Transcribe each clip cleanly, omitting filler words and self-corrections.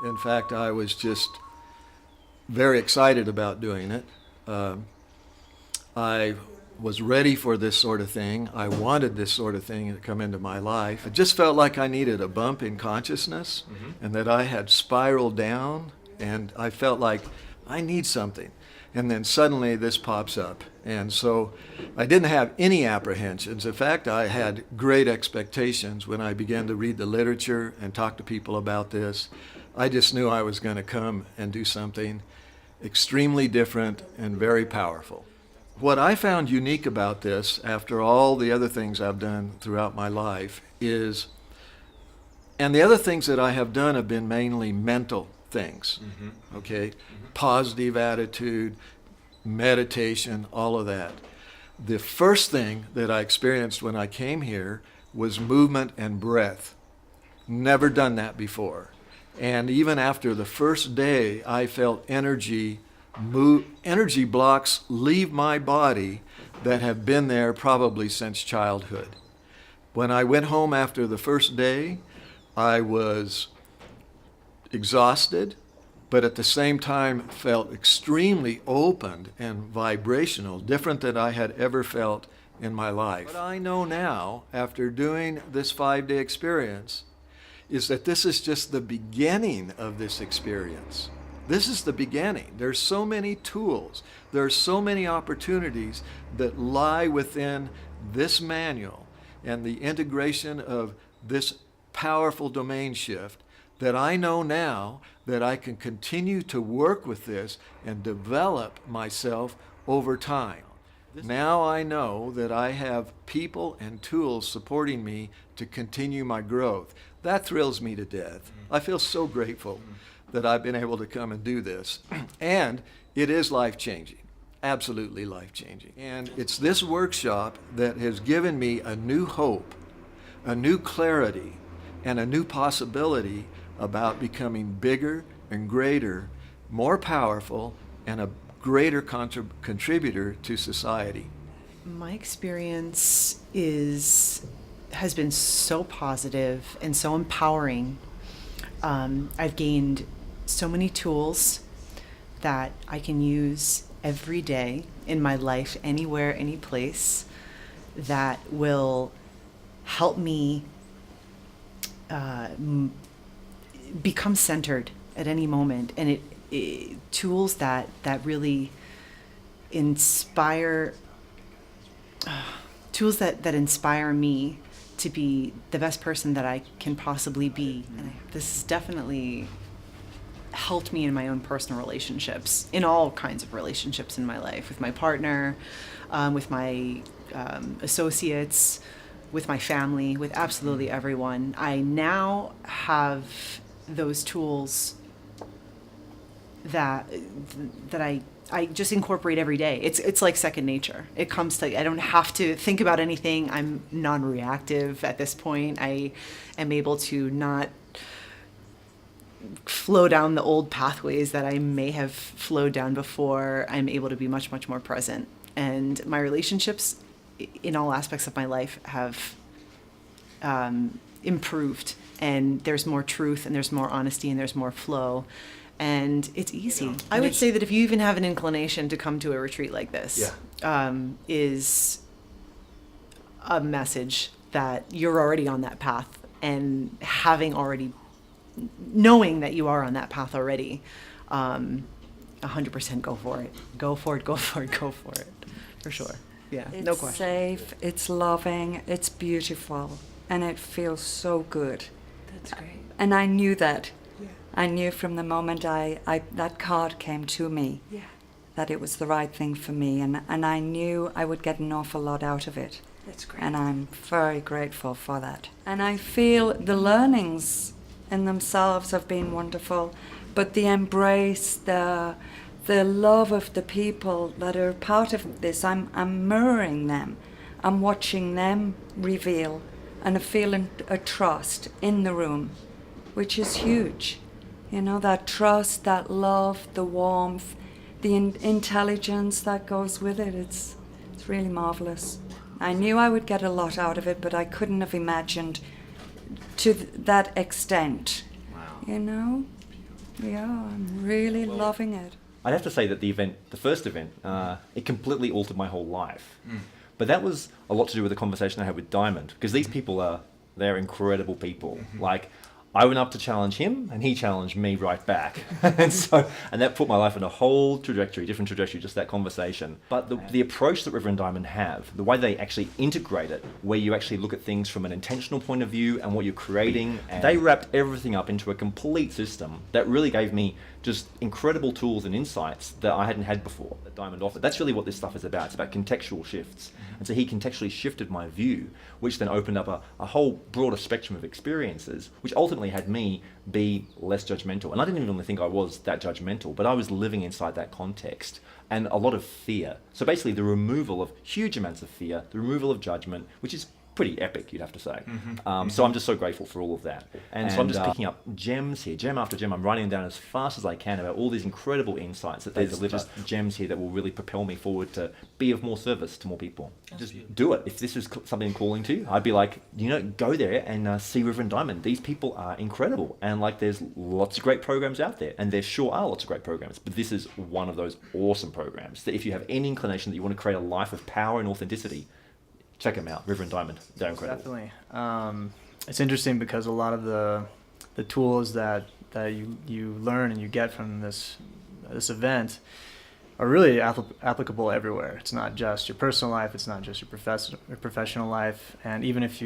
In fact, I was just very excited about doing it. I was ready for this sort of thing. I wanted this sort of thing to come into my life. I just felt like I needed a bump in consciousness, and that I had spiraled down, and I felt like I need something. And then suddenly this pops up. And so I didn't have any apprehensions. In fact, I had great expectations when I began to read the literature and talk to people about this. I just knew I was going to come and do something extremely different and very powerful. What I found unique about this, after all the other things I've done throughout my life, is, and the other things that I have done have been mainly mental things, okay? Positive attitude, meditation, all of that. The first thing that I experienced when I came here was movement and breath. Never done that before. And even after the first day, I felt energy blocks leave my body that have been there probably since childhood. When I went home after the first day, I was exhausted, but at the same time felt extremely open and vibrational, different than I had ever felt in my life. What I know now, after doing this 5-day experience, is that this is just the beginning of this experience. This is the beginning. There's so many tools, there's so many opportunities that lie within this manual and the integration of this powerful domain shift, that I know now that I can continue to work with this and develop myself over time. Now I know that I have people and tools supporting me to continue my growth. That thrills me to death. I feel so grateful that I've been able to come and do this. And it is life-changing, absolutely life-changing. And it's this workshop that has given me a new hope, a new clarity, and a new possibility about becoming bigger and greater, more powerful, and a greater contributor to society. My experience has been so positive and so empowering. I've gained so many tools that I can use every day in my life, anywhere, any place, that will help me become centered at any moment. And tools that really inspire, tools that inspire me to be the best person that I can possibly be. And this has definitely helped me in my own personal relationships, in all kinds of relationships in my life, with my partner, with my associates, with my family, with absolutely everyone. I now have those tools that I just incorporate every day. It's like second nature. It comes to, I don't have to think about anything. I'm non-reactive at this point. I am able to not flow down the old pathways that I may have flowed down before. I'm able to be much, much more present. And my relationships in all aspects of my life have improved. And there's more truth, and there's more honesty, and there's more flow. And it's easy. I would say that if you even have an inclination to come to a retreat like this, is a message that you're already on that path, and knowing that you are on that path already, 100% go for it. Go for it, go for it, go for it. For sure. Yeah, it's no question. It's safe, it's loving, it's beautiful, and it feels so good. That's great. And I knew that. Yeah. I knew from the moment that card came to me, that it was the right thing for me, and I knew I would get an awful lot out of it. That's great. And I'm very grateful for that. And I feel the learnings in themselves have been wonderful, but the embrace, the love of the people that are part of this, I'm mirroring them. I'm watching them reveal, and I feel a trust in the room, which is huge. You know, that trust, that love, the warmth, the intelligence that goes with it. It's really marvelous. I knew I would get a lot out of it, but I couldn't have imagined to that extent. Wow. You know? Yeah, I'm really loving it. I'd have to say that the first event, it completely altered my whole life. But that was a lot to do with the conversation I had with Diamond, because these people they're incredible people. Like, I went up to challenge him, and he challenged me right back. and that put my life in a whole different trajectory, just that conversation. But the approach that River and Diamond have, the way they actually integrate it, where you actually look at things from an intentional point of view and what you're creating, and they wrapped everything up into a complete system that really gave me just incredible tools and insights that I hadn't had before, that Diamond offered. That's really what this stuff is about. It's about contextual shifts. And so he contextually shifted my view, which then opened up a whole broader spectrum of experiences, which ultimately had me be less judgmental. And I didn't even really think I was that judgmental, but I was living inside that context and a lot of fear. So basically the removal of huge amounts of fear, the removal of judgment, which is pretty epic, you'd have to say. So I'm just so grateful for all of that. And so I'm just picking up gems here, gem after gem. I'm writing them down as fast as I can about all these incredible insights that they deliver. Just gems here that will really propel me forward to be of more service to more people. Just do it. If this is something I'm calling to, I'd be like, go there and see River and Diamond. These people are incredible. And like, there's lots of great programs out there. And there sure are lots of great programs. But this is one of those awesome programs that if you have any inclination that you want to create a life of power and authenticity, check them out, River and Diamond. They're incredible. Definitely. It's interesting because a lot of the tools that you learn and you get from this event are really applicable everywhere. It's not just your personal life. It's not just your professional life. And even if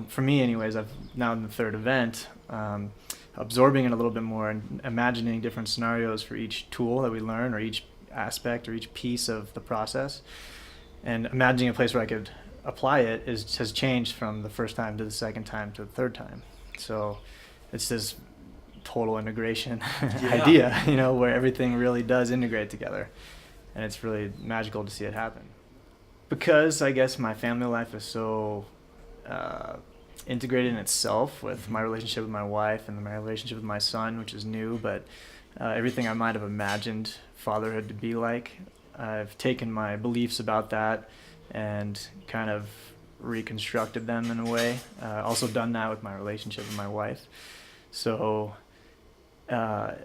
for me anyways, I've now in the third event, absorbing it a little bit more and imagining different scenarios for each tool that we learn or each aspect or each piece of the process, and imagining a place where I could apply it has changed from the first time to the second time to the third time. So it's this total integration idea, where everything really does integrate together, and it's really magical to see it happen. Because I guess my family life is so integrated in itself with my relationship with my wife and my relationship with my son, which is new, but everything I might have imagined fatherhood to be like, I've taken my beliefs about that and kind of reconstructed them in a way. Also done that with my relationship with my wife. So I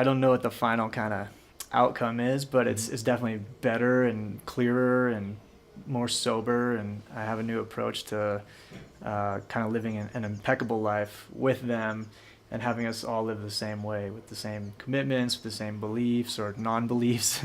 don't know what the final kind of outcome is, but it's definitely better and clearer and more sober, and I have a new approach to kind of living an impeccable life with them and having us all live the same way, with the same commitments, with the same beliefs or non-beliefs,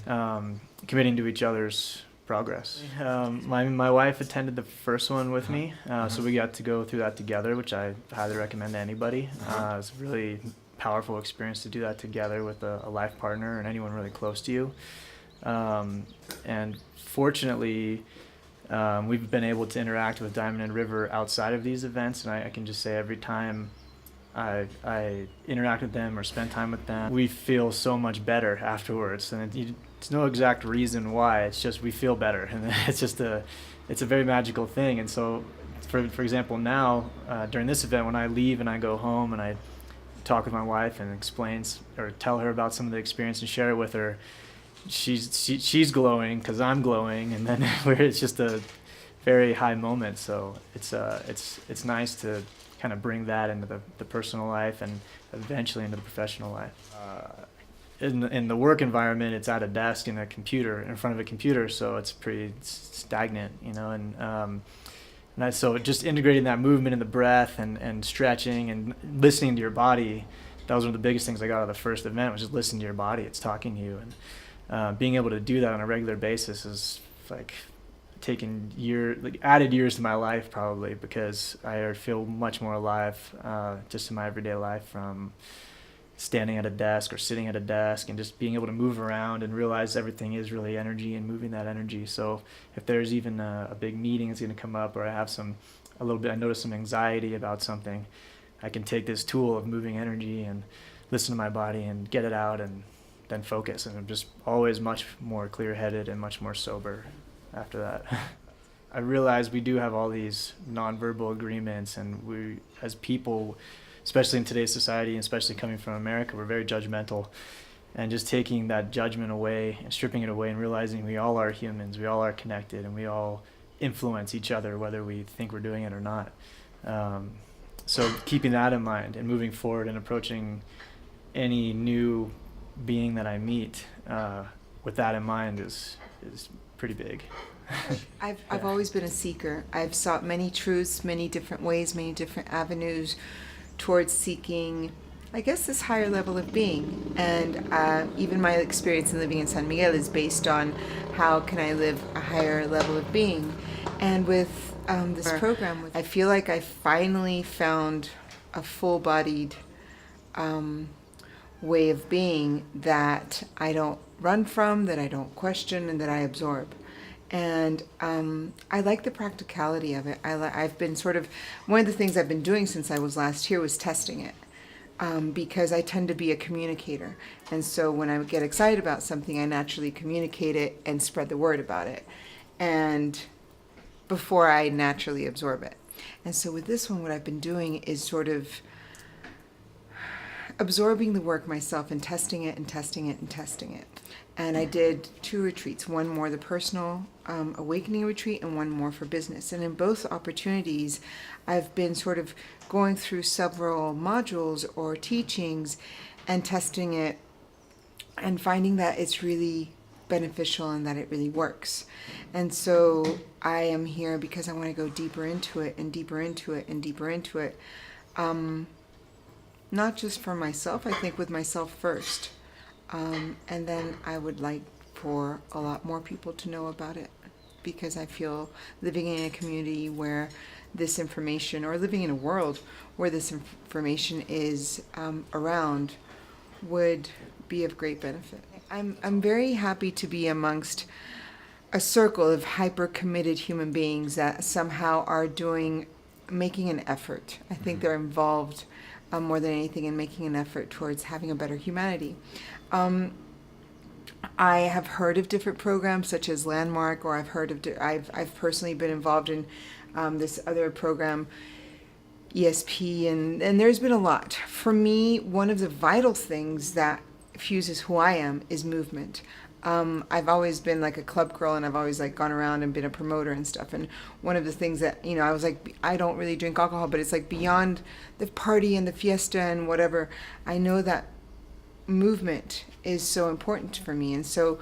committing to each other's progress. My wife attended the first one with me, so we got to go through that together, which I highly recommend to anybody. It's a really powerful experience to do that together with a life partner and anyone really close to you. And fortunately, we've been able to interact with Diamond and River outside of these events, and I can just say every time I interact with them or spend time with them, we feel so much better afterwards. And it's no exact reason why. It's just we feel better, and it's a very magical thing. And so, for example, now during this event, when I leave and I go home and I talk with my wife and tell her about some of the experience and share it with her, she's glowing because I'm glowing, and then it's just a very high moment. So it's nice to kind of bring that into the personal life and eventually into the professional life. In the work environment, it's at a desk in front of a computer, so it's pretty stagnant, so just integrating that movement and the breath and stretching and listening to your body, that was one of the biggest things I got out of the first event, was just listening to your body. It's talking to you, and being able to do that on a regular basis is like added years to my life probably, because I feel much more alive just in my everyday life from standing at a desk or sitting at a desk and just being able to move around and realize everything is really energy and moving that energy. So if there's even a big meeting that's going to come up, or I notice some anxiety about something, I can take this tool of moving energy and listen to my body and get it out and then focus. And I'm just always much more clear-headed and much more sober after that. I realize we do have all these nonverbal agreements, and we, as people, especially in today's society, and especially coming from America, we're very judgmental. And just taking that judgment away and stripping it away and realizing we all are humans, we all are connected, and we all influence each other whether we think we're doing it or not. So keeping that in mind and moving forward and approaching any new being that I meet with that in mind is pretty big. I've always been a seeker. I've sought many truths, many different ways, many different avenues towards seeking, I guess, this higher level of being. And even my experience in living in San Miguel is based on how can I live a higher level of being. And with this program, I feel like I finally found a full-bodied way of being that I don't run from, that I don't question, and that I absorb. And I like the practicality of it. I've been sort of, one of the things I've been doing since I was last here was testing it. Because I tend to be a communicator. And so when I get excited about something, I naturally communicate it and spread the word about it. And before I naturally absorb it. And so with this one, what I've been doing is sort of absorbing the work myself and testing it and testing it and testing it. And I did 2 retreats, one more the personal awakening retreat and one more for business. And in both opportunities, I've been sort of going through several modules or teachings and testing it and finding that it's really beneficial and that it really works. And so I am here because I want to go deeper into it and deeper into it and deeper into it. Not just for myself, I think with myself first. And then I would like for a lot more people to know about it, because I feel living in a community where this information, or living in a world where this information is around, would be of great benefit. I'm very happy to be amongst a circle of hyper-committed human beings that somehow are making an effort. I think they're involved more than anything in making an effort towards having a better humanity. I have heard of different programs such as Landmark, or I've personally been involved in this other program, ESP, and there's been a lot. For me, one of the vital things that fuses who I am is movement. I've always been like a club girl, and I've always like gone around and been a promoter and stuff. And one of the things that, I was like, I don't really drink alcohol, but it's like beyond the party and the fiesta and whatever, I know that movement is so important for me. And so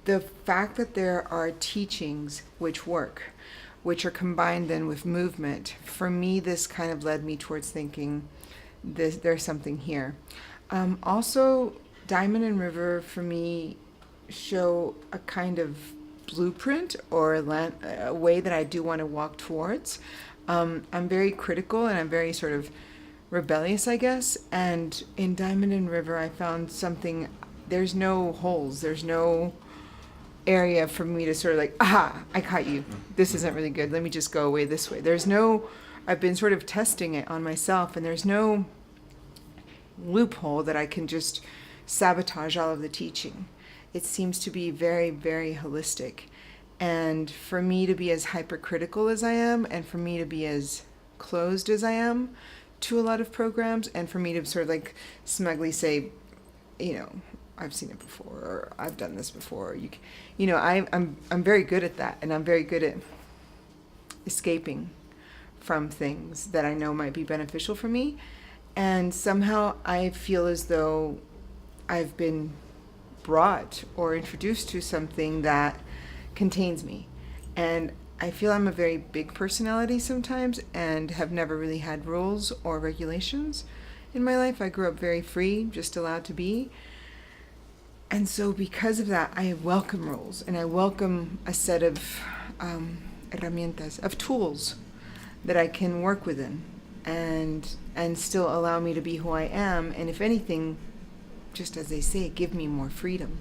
the fact that there are teachings which work, which are combined then with movement, for me, this kind of led me towards thinking there's something here. Also, Diamond and River for me show a kind of blueprint or a way that I do want to walk towards. I'm very critical and I'm very sort of rebellious, I guess. And in Diamond and River, I found something. There's no holes. There's no area for me to sort of like, aha, I caught you. This isn't really good. Let me just go away this way. I've been sort of testing it on myself, and there's no loophole that I can just sabotage all of the teaching. It seems to be very, very holistic. And for me to be as hypercritical as I am, and for me to be as closed as I am to a lot of programs, and for me to sort of like smugly say, I've seen it before, or I've done this before. I'm very good at that, and I'm very good at escaping from things that I know might be beneficial for me. And somehow I feel as though I've been brought or introduced to something that contains me. And I feel I'm a very big personality sometimes and have never really had rules or regulations in my life. I grew up very free, just allowed to be. And so because of that, I welcome rules, and I welcome a set of herramientas, of tools that I can work within and still allow me to be who I am. And if anything, just as they say, give me more freedom.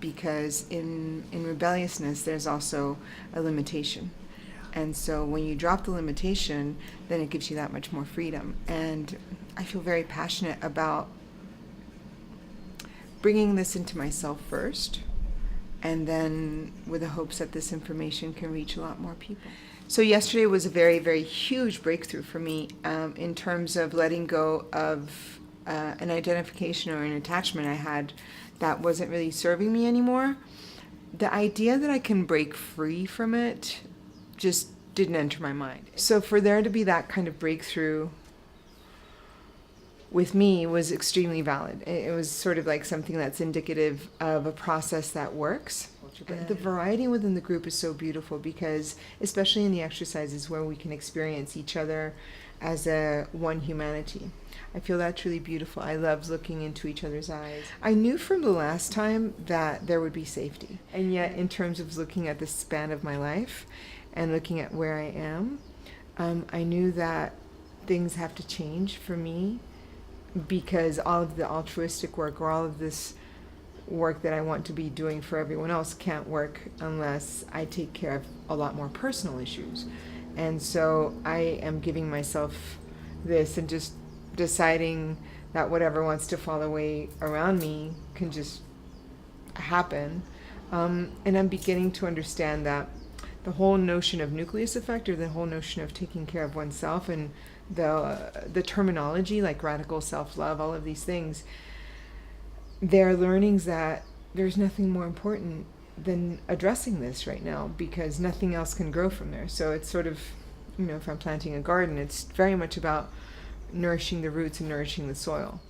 Because in rebelliousness, there's also a limitation. And so when you drop the limitation, then it gives you that much more freedom. And I feel very passionate about bringing this into myself first, and then with the hopes that this information can reach a lot more people. So yesterday was a very, very huge breakthrough for me in terms of letting go of an identification or an attachment I had that wasn't really serving me anymore. The idea that I can break free from it just didn't enter my mind. So for there to be that kind of breakthrough with me was extremely valid. It was sort of like something that's indicative of a process that works. But the variety within the group is so beautiful because, especially in the exercises where we can experience each other as a one humanity, I feel that's really beautiful. I love looking into each other's eyes. I knew from the last time that there would be safety. And yet, in terms of looking at the span of my life and looking at where I am, I knew that things have to change for me because all of the altruistic work or all of this work that I want to be doing for everyone else can't work unless I take care of a lot more personal issues. And so I am giving myself this and just deciding that whatever wants to fall away around me can just happen. And I'm beginning to understand that the whole notion of nucleus effect, or the whole notion of taking care of oneself, and the terminology like radical self-love, all of these things, they're learnings that there's nothing more important than addressing this right now because nothing else can grow from there. So it's sort of, if I'm planting a garden, it's very much about nourishing the roots and nourishing the soil.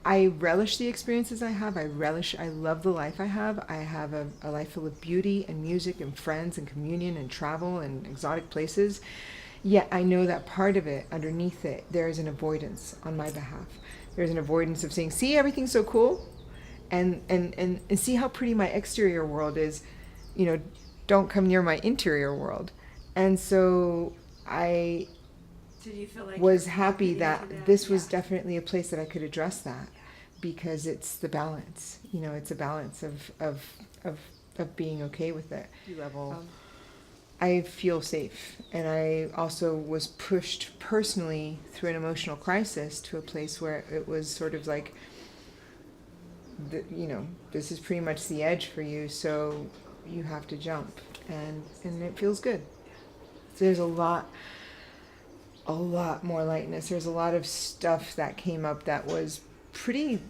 I relish the experiences I have. I love the life I have. I have a life full of beauty and music and friends and communion and travel and exotic places. Yet I know that part of it, underneath it, there is an avoidance on my behalf. There's an avoidance of saying, see, everything's so cool, and see how pretty my exterior world is. Don't come near my interior world. And so I was happy that this was definitely a place that I could address that, because it's the balance. It's a balance of being okay with it. Level. I feel safe, and I also was pushed personally through an emotional crisis to a place where it was sort of like, this is pretty much the edge for you, so you have to jump, and it feels good. So there's a lot more lightness. There's a lot of stuff that came up that was pretty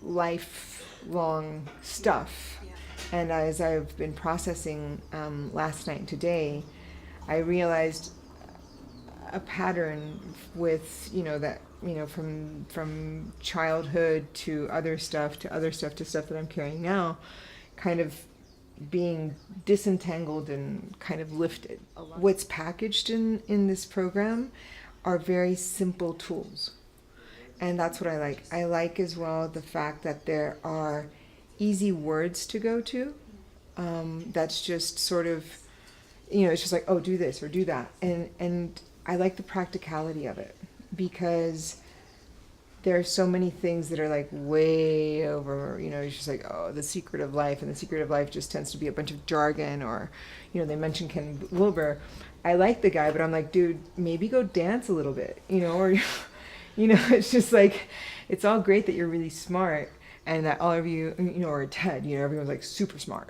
lifelong stuff. And as I've been processing last night and today, I realized a pattern with, from childhood to other stuff to stuff that I'm carrying now, kind of being disentangled and kind of lifted. What's packaged in this program are very simple tools. And that's what I like. I like as well the fact that there are easy words to go to. That's just sort of, it's just like, oh, do this or do that. And I like the practicality of it, because there are so many things that are like way over, it's just like, oh, the secret of life. And the secret of life just tends to be a bunch of jargon, or, they mention Ken Wilber. I like the guy, but I'm like, dude, maybe go dance a little bit, or, it's just like, it's all great that you're really smart and that all of you, or Ted, everyone's like super smart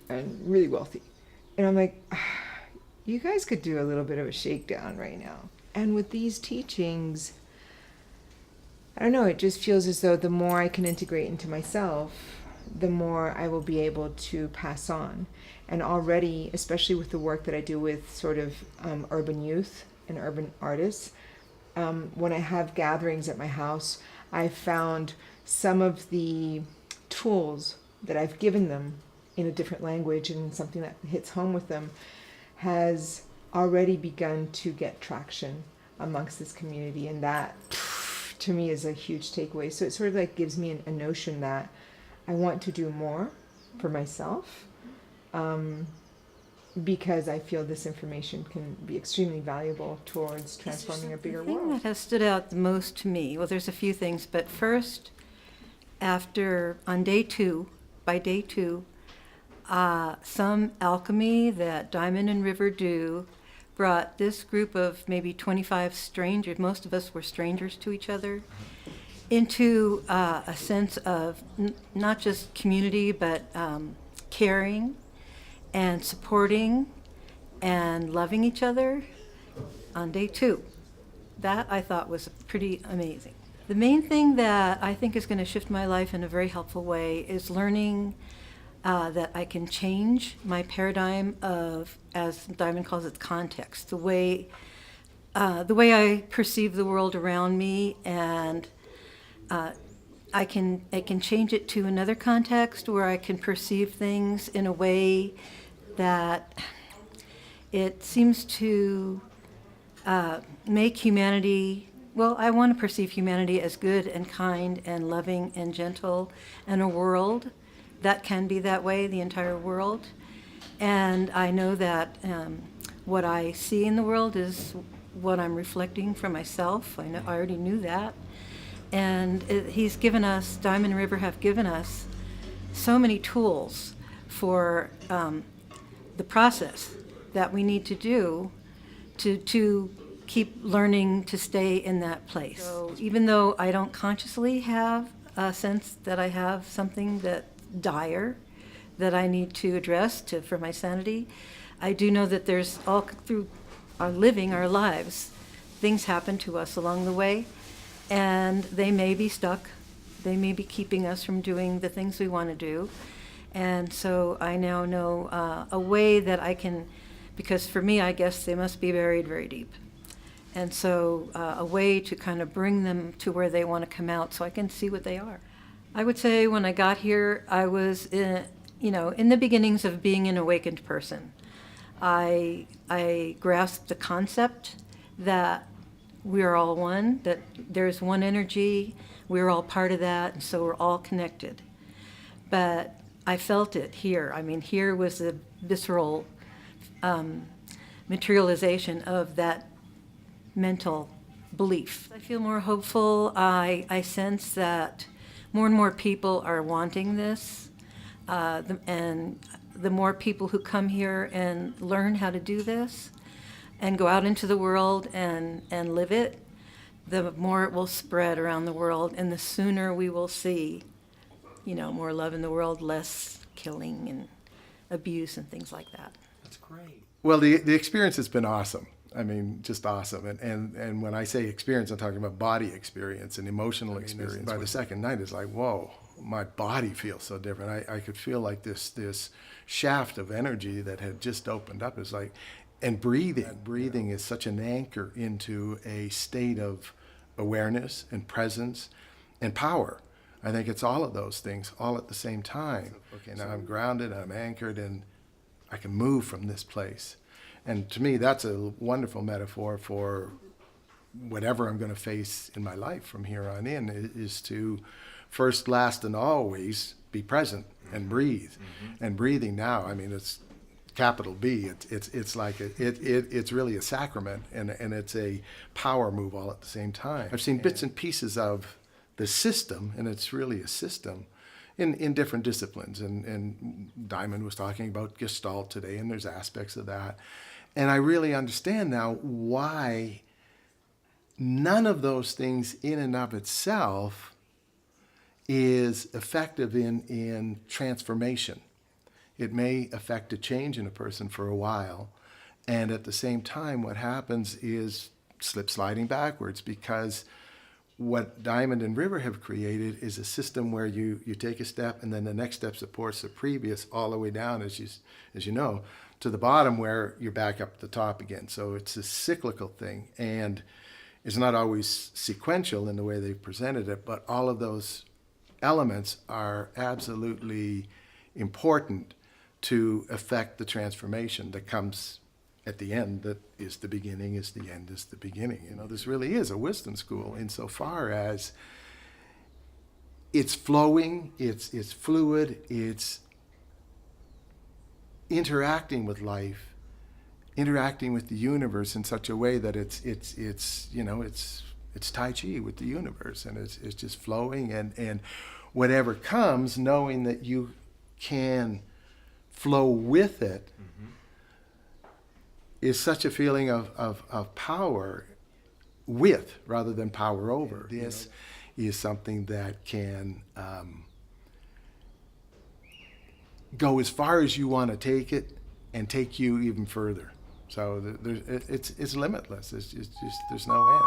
and really wealthy. And I'm like, you guys could do a little bit of a shakedown right now. And with these teachings, I don't know, it just feels as though the more I can integrate into myself, the more I will be able to pass on. And already, especially with the work that I do with sort of urban youth and urban artists, when I have gatherings at my house, I've found some of the tools that I've given them in a different language and something that hits home with them has already begun to get traction amongst this community. And that, to me, is a huge takeaway. So it sort of like gives me a notion that I want to do more for myself, because I feel this information can be extremely valuable towards transforming a bigger world. The thing that has stood out the most to me, well, there's a few things, but first, by day two, some alchemy that Diamond and River do brought this group of maybe 25 strangers, most of us were strangers to each other, into a sense of not just community, but caring and supporting and loving each other on day two. That I thought was pretty amazing. The main thing that I think is going to shift my life in a very helpful way is learning that I can change my paradigm of, as Diamond calls it, context, the way I perceive the world around me, and I can change it to another context where I can perceive things in a way that it seems to make humanity, well, I want to perceive humanity as good and kind and loving and gentle, and a world that can be that way, the entire world. And I know that what I see in the world is what I'm reflecting from myself. I already knew that. And he's given us, Diamond River have given us so many tools for the process that we need to do to keep learning to stay in that place. So even though I don't consciously have a sense that I have something that's dire that I need to address for my sanity, I do know that there's all through our living our lives, things happen to us along the way, and they may be stuck. They may be keeping us from doing the things we want to do. And so I now know a way that I can, because for me, I guess they must be buried very deep. And so a way to kind of bring them to where they want to come out so I can see what they are. I would say when I got here, I was in the beginnings of being an awakened person. I grasped the concept that we are all one, that there's one energy, we're all part of that, and so we're all connected. But I felt it here. I mean, here was the visceral materialization of that mental belief. I feel more hopeful. I sense that more and more people are wanting this, and the more people who come here and learn how to do this and go out into the world and live it, the more it will spread around the world, and the sooner we will see, more love in the world, less killing and abuse and things like that. That's great. Well, the experience has been awesome. I mean, just awesome. And when I say experience, I'm talking about body experience and emotional experience. By the second night, it's like, whoa, my body feels so different. I could feel like this shaft of energy that had just opened up. It's like, and breathing is such an anchor into a state of awareness and presence and power. I think it's all of those things all at the same time. Okay, now I'm grounded, I'm anchored, and I can move from this place. And to me, that's a wonderful metaphor for whatever I'm going to face in my life from here on in, is to first, last, and always be present and breathe. Mm-hmm. And breathing now, I mean, it's capital B. It's like it's really a sacrament, and it's a power move all at the same time. I've seen bits and pieces of the system, and it's really a system in different disciplines. And Diamond was talking about Gestalt today, and there's aspects of that. And I really understand now why none of those things in and of itself is effective in transformation. It may affect a change in a person for a while, and at the same time what happens is sliding backwards, because what Diamond and River have created is a system where you take a step, and then the next step supports the previous all the way down, as you know, to the bottom where you're back up at the top again. So it's a cyclical thing, and it's not always sequential in the way they've presented it, but all of those elements are absolutely important to affect the transformation that comes at the end. That is the beginning, is the end, is the beginning. This really is a wisdom school insofar as it's flowing, it's fluid, it's interacting with life, interacting with the universe in such a way that it's Tai Chi with the universe, and it's just flowing, and whatever comes, knowing that you can flow with it, mm-hmm. is such a feeling of power with rather than power over. This is something that can go as far as you want to take it and take you even further. So it's limitless. It's just there's no end.